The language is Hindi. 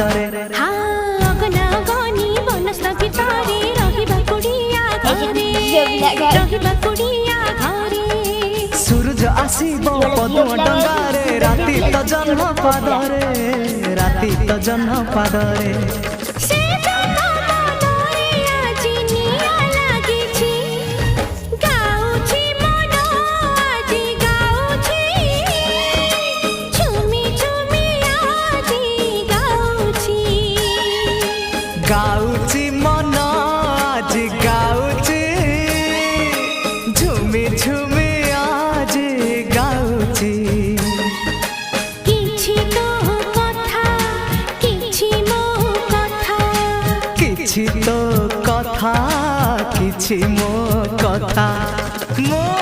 पादरे सूरज आसीबो पदुम डंगारे राति तो जन्म पादरे राति तो जन्म पादरे गाउची मन आज गाउची झुमी झुमी आज गाउची किछि तो कथा किछि मो कथा किछि तो कथा किछि मो कथा मो